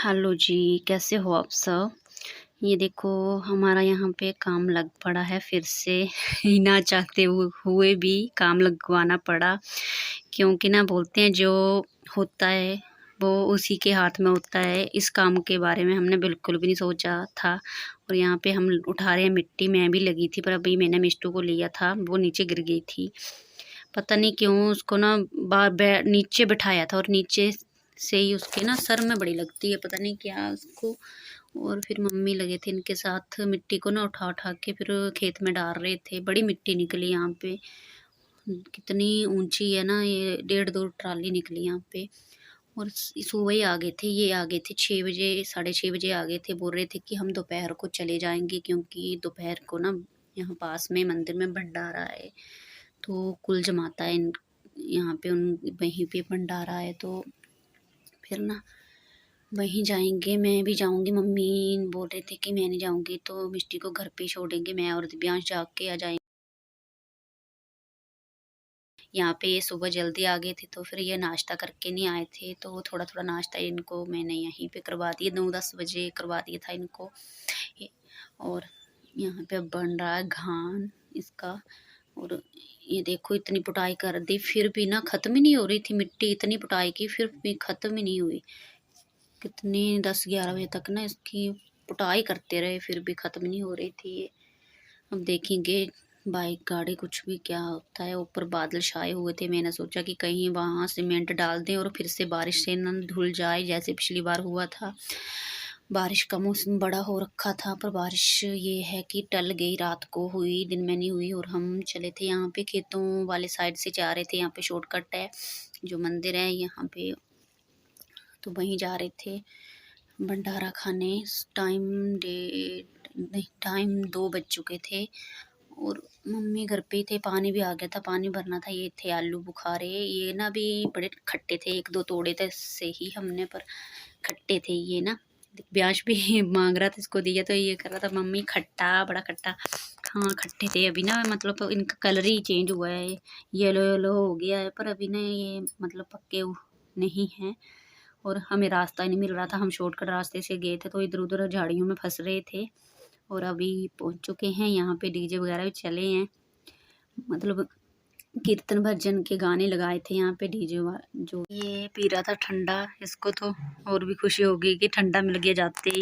Hello जी, कैसे हो आप सब? ये देखो हमारा यहाँ पे काम लग पड़ा है फिर से ही ना चाहते हुए भी काम लगवाना पड़ा, क्योंकि ना बोलते हैं जो होता है वो उसी के हाथ में होता है। इस काम के बारे में हमने बिल्कुल भी नहीं सोचा था और यहाँ पे हम उठा रहे हैं मिट्टी। मैं भी लगी थी पर अभी मैंने मिष्टू को लिया था, वो नीचे गिर गई थी। पता नहीं क्यों उसको ना नीचे बिठाया था और नीचे से ही उसके ना सर में बड़ी लगती है, पता नहीं क्या उसको। और फिर मम्मी लगे थे इनके साथ मिट्टी को ना उठा उठा के फिर खेत में डाल रहे थे। बड़ी मिट्टी निकली यहाँ पे, कितनी ऊंची है ना, ये 1.5-2 ट्राली निकली यहाँ पे। और सुबह ही आ गए थे, ये आ गए थे 6 बजे, 6:30 बजे आ गए थे। बोल रहे थे कि हम दोपहर को चले जाएंगे क्योंकि दोपहर को ना यहाँ पास में मंदिर में भंडारा है, तो कुल जमाता है यहाँ पे, उन वहीं पे भंडारा है, तो फिर ना वहीं जाएंगे। मैं भी जाऊंगी, मम्मी बोल रहे थे कि मैं नहीं जाऊंगी तो मिष्टी को घर पे छोड़ेंगे, मैं और दिव्यांश जाके आ जाएंगे। यहाँ पे ये सुबह जल्दी आ गए थे तो फिर ये नाश्ता करके नहीं आए थे, तो थोड़ा थोड़ा नाश्ता इनको मैंने यहीं पे करवा दिया, 9-10 बजे करवा दिया था इनको। और यहाँ पे बन रहा है घान इसका। और ये देखो इतनी पुटाई कर दी फिर भी ना ख़त्म ही नहीं हो रही थी मिट्टी, इतनी पुटाई की फिर भी ख़त्म ही नहीं हुई। कितनी 10-11 बजे तक ना इसकी पुटाई करते रहे फिर भी ख़त्म नहीं हो रही थी ये। अब देखेंगे बाइक गाड़ी कुछ भी क्या होता है। ऊपर बादल छाए हुए थे, मैंने सोचा कि कहीं वहाँ सीमेंट डाल दें और फिर से बारिश से न धुल जाए जैसे पिछली बार हुआ था। बारिश का मौसम बड़ा हो रखा था पर बारिश ये है कि टल गई, रात को हुई, दिन में नहीं हुई। और हम चले थे यहाँ पे खेतों वाले साइड से जा रहे थे, यहाँ पे शॉर्टकट है जो मंदिर है यहाँ पे, तो वहीं जा रहे थे भंडारा खाने। टाइम 2 बज चुके थे और मम्मी घर पे ही थे। पानी भी आ गया था, पानी भरना था। ये थे आलू बुखारे, ये ना भी बड़े खट्टे थे, 1-2 तोड़े थे से ही हमने, पर खट्टे थे ये ना। ब्याज भी मांग रहा था, इसको दिया तो ये कर रहा था मम्मी खट्टा, बड़ा खट्टा। हाँ खट्टे थे। अभी ना मतलब इनका कलर ही चेंज हुआ है, येलो येलो हो गया है, पर अभी ना ये मतलब पक्के नहीं हैं। और हमें रास्ता ही नहीं मिल रहा था, हम शॉर्टकट रास्ते से गए थे तो इधर उधर झाड़ियों में फंस रहे थे। और अभी पहुंच चुके हैं यहाँ पे, डीजे वगैरह भी चले हैं, मतलब कीर्तन भजन के गाने लगाए थे यहाँ पे डीजे। जो ये पी रहा था ठंडा, इसको तो और भी खुशी होगी कि ठंडा मिल गया जाते ही।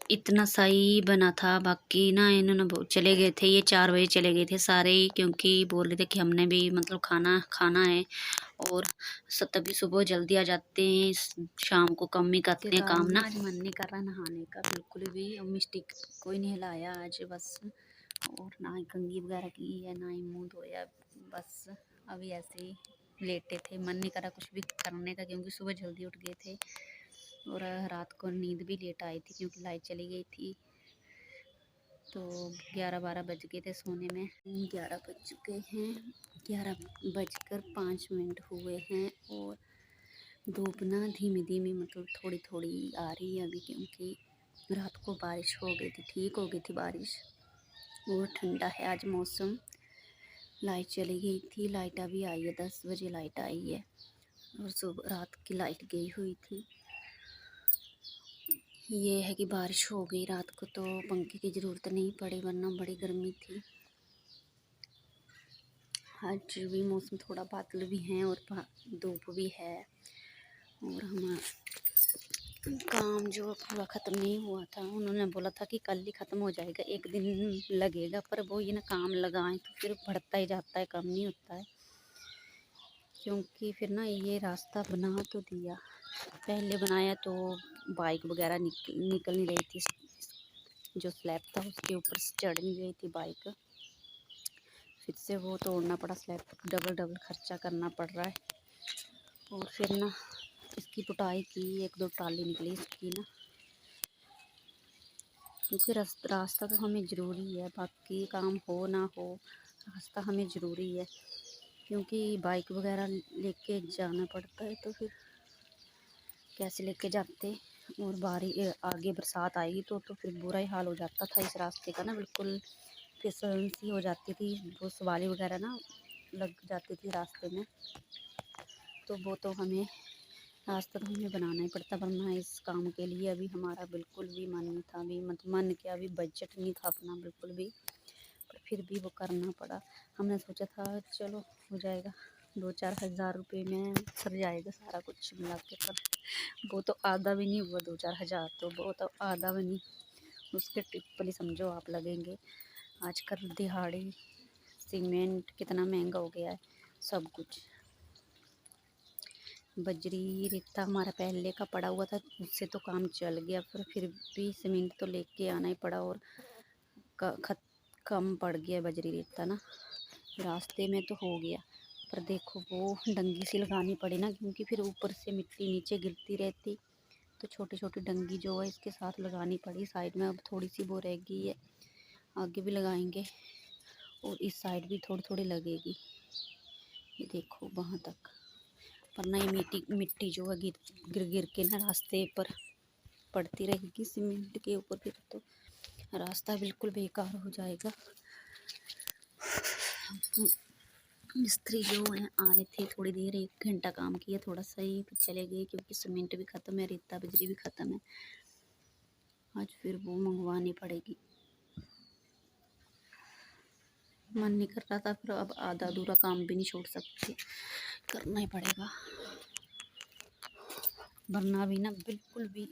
इतना सही बना था, बाकी ना इन्होंने चले गए थे, ये 4 बजे चले गए थे सारे ही, क्योंकि बोल रहे थे कि हमने भी मतलब खाना खाना है। और तभी सुबह जल्दी आ जाते हैं, शाम को कम ही करते हैं काम ना। आज मन नहीं कर रहा नहाने का बिल्कुल भी, मिस्टी कोई नहीं हिलाया आज बस। और ना ही कंघी वगैरह की है, ना ही मुँह धोया, बस अभी ऐसे ही लेटे थे, मन नहीं करा कुछ भी करने का क्योंकि सुबह जल्दी उठ गए थे और रात को नींद भी लेट आई थी क्योंकि लाइट चली गई थी। तो 11-12 बज गए थे सोने में। 11 बज चुके हैं, 11 बजकर 5 मिनट हुए हैं और धूप ना धीमी धीमी मतलब थोड़ी थोड़ी आ रही है अभी, क्योंकि रात को बारिश हो गई थी, ठीक हो गई थी बारिश और ठंडा है आज मौसम। लाइट चली गई थी, लाइट अभी आई है, 10 बजे लाइट आई है और सुबह रात की लाइट गई हुई थी। ये है कि बारिश हो गई रात को तो पंखे की ज़रूरत नहीं पड़ी, वरना बड़ी गर्मी थी। आज भी मौसम थोड़ा बादल भी हैं और धूप भी है और हमारा काम जो पूरा ख़त्म नहीं हुआ था, उन्होंने बोला था कि कल ही ख़त्म हो जाएगा, एक दिन लगेगा, पर वो ये ना काम लगाएं तो फिर बढ़ता ही जाता है, कम नहीं होता है। क्योंकि फिर ना ये रास्ता बना तो दिया, पहले बनाया तो बाइक वगैरह निकल नहीं रही थी, जो स्लैब था उसके ऊपर से चढ़ नहीं रही थी बाइक, फिर से वो तोड़ना पड़ा स्लैब, डबल खर्चा करना पड़ रहा है। और फिर ना इसकी पुताई की, 1-2 ट्राली निकली इसकी ना, क्योंकि रास्ता तो हमें ज़रूरी है, बाकी काम हो ना हो रास्ता हमें ज़रूरी है, क्योंकि बाइक वगैरह लेके जाना पड़ता है तो फिर कैसे लेके जाते। और आगे बरसात आएगी तो फिर बुरा ही हाल हो जाता था इस रास्ते का ना, बिल्कुल फिसल सी हो जाती थी, वो सवारी वगैरह ना लग जाती थी रास्ते में, तो वो तो हमें रास्ता तो हमें बनाना ही पड़ता, वरना इस काम के लिए अभी हमारा बिल्कुल भी मन नहीं था, अभी मन क्या, अभी बजट नहीं था अपना बिल्कुल भी, पर फिर भी वो करना पड़ा। हमने सोचा था चलो हो जाएगा, 2-4 हज़ार रुपये में सर जाएगा सारा कुछ मिला के, पर वो तो आधा भी नहीं हुआ, 2-4 हज़ार तो वो तो आधा भी नहीं, उसके ट्रिपल ही समझो आप लगेंगे। आजकल दिहाड़ी सीमेंट कितना महंगा हो गया है, सब कुछ। बजरी रेता हमारा पहले का पड़ा हुआ था, उससे तो काम चल गया, पर फिर भी सीमेंट तो लेके आना ही पड़ा और कम पड़ गया बजरी रेता ना, रास्ते में तो हो गया, पर देखो वो डंगी सी लगानी पड़ी ना, क्योंकि फिर ऊपर से मिट्टी नीचे गिरती रहती, तो छोटी छोटी डंगी जो है इसके साथ लगानी पड़ी। साइड में अब थोड़ी सी वो रह गई है, आगे भी लगाएंगे और इस साइड भी थोड़ी थोड़ी लगेगी, ये देखो वहाँ तक, वरना ये मिट्टी जो है गिर के ना रास्ते पर पड़ती रहेगी सीमेंट के ऊपर, फिर तो रास्ता बिल्कुल बेकार हो जाएगा। मिस्त्री जो हैं आए थे, थोड़ी देर 1 घंटा काम किया, थोड़ा सा ही फिर चले गए, क्योंकि सीमेंट भी ख़त्म है, रेता बजरी भी ख़त्म है, आज फिर वो मंगवानी पड़ेगी। मन नहीं कर रहा था, फिर अब आधा अधूरा काम भी नहीं छोड़ सकते, करना ही पड़ेगा, वरना भी ना बिल्कुल भी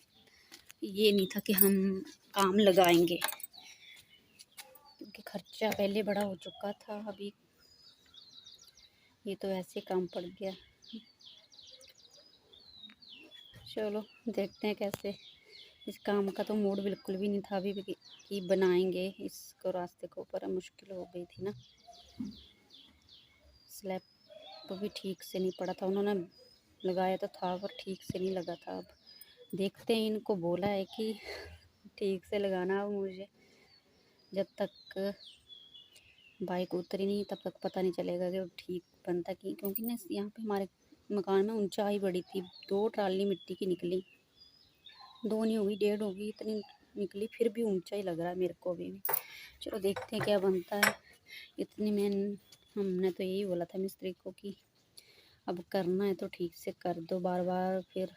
ये नहीं था कि हम काम लगाएंगे, क्योंकि खर्चा पहले बड़ा हो चुका था, अभी ये तो ऐसे काम पड़ गया। चलो देखते हैं कैसे, इस काम का तो मूड बिल्कुल भी नहीं था अभी कि बनाएंगे इसको, रास्ते को ऊपर मुश्किल हो गई थी ना, स्लैब तो भी ठीक से नहीं पड़ा था, उन्होंने लगाया तो था पर ठीक से नहीं लगा था। अब देखते हैं, इनको बोला है कि ठीक से लगाना, अब मुझे जब तक बाइक उतरी नहीं तब तक पता नहीं चलेगा कि ठीक बनता कि, क्योंकि ना यहाँ पे हमारे मकान में ऊंचाई बड़ी थी, 2 ट्राली मिट्टी की निकली, 2 नहीं होगी 1.5 होगी, इतनी निकली, फिर भी ऊंचा ही लग रहा है मेरे को अभी भी। चलो देखते हैं क्या बनता है। इतनी में हमने तो यही बोला था मिस्त्री को कि अब करना है तो ठीक से कर दो, बार बार फिर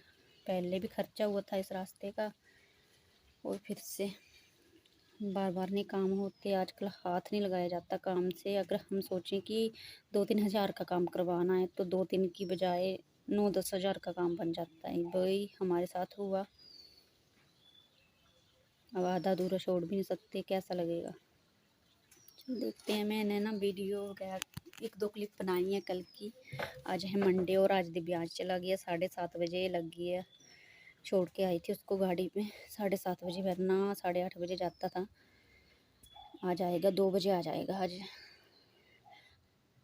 पहले भी खर्चा हुआ था इस रास्ते का और फिर से बार बार नहीं काम होते, आजकल हाथ नहीं लगाया जाता काम से। अगर हम सोचें कि 2-3 हज़ार का काम करवाना है तो 2-3 की बजाय 9-10 हज़ार का काम बन जाता है, वही हमारे साथ हुआ। अब आधा अधूरा छोड़ भी नहीं सकते, कैसा लगेगा। चलो देखते हैं, मैंने ना वीडियो वगैरह 1-2 क्लिप बनाई है कल की। आज है मंडे और आज दिव्यांश चला गया, 7:30 बजे लग गई है, छोड़ के आई थी उसको गाड़ी में 7:30 बजे, वरना 8:30 बजे जाता था, आ जाएगा 2 बजे आ जाएगा आज।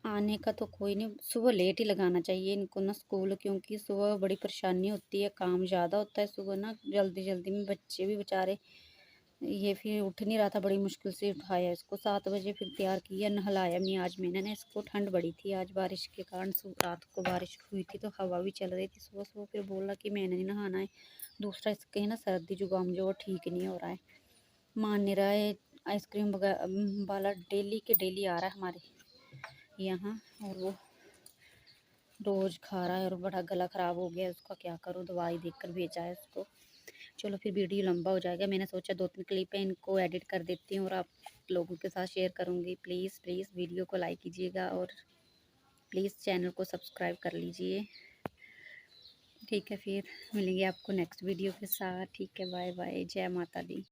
आने का तो कोई नहीं, सुबह लेट ही लगाना चाहिए इनको ना स्कूल, क्योंकि सुबह बड़ी परेशानी होती है, काम ज़्यादा होता है सुबह ना, जल्दी जल्दी में बच्चे भी बेचारे। ये फिर उठ नहीं रहा था, बड़ी मुश्किल से उठाया इसको, 7 बजे फिर तैयार किया, नहलाया नहीं आज मैंने ना इसको। ठंड बड़ी थी आज बारिश के कारण, रात को बारिश हुई थी तो हवा भी चल रही थी सुबह सुबह। फिर बोला कि मैंने नहीं नहाना है। दूसरा इसके है ना सर्दी जुकाम जो वो ठीक नहीं हो रहा है, मान नहीं रहा है। आइसक्रीम वाला डेली के डेली आ रहा है हमारे यहाँ, और वो रोज़ खा रहा है और बड़ा गला ख़राब हो गया है उसका, क्या करूँ, दवाई देकर भेजा है उसको। चलो फिर वीडियो लंबा हो जाएगा, मैंने सोचा 2-3 क्लिप है इनको एडिट कर देती हूँ और आप लोगों के साथ शेयर करूँगी। प्लीज़ प्लीज़ वीडियो को लाइक कीजिएगा और प्लीज़ चैनल को सब्सक्राइब कर लीजिए। ठीक है, फिर मिलेंगे आपको नेक्स्ट वीडियो के साथ। ठीक है, बाय बाय, जय माता दी।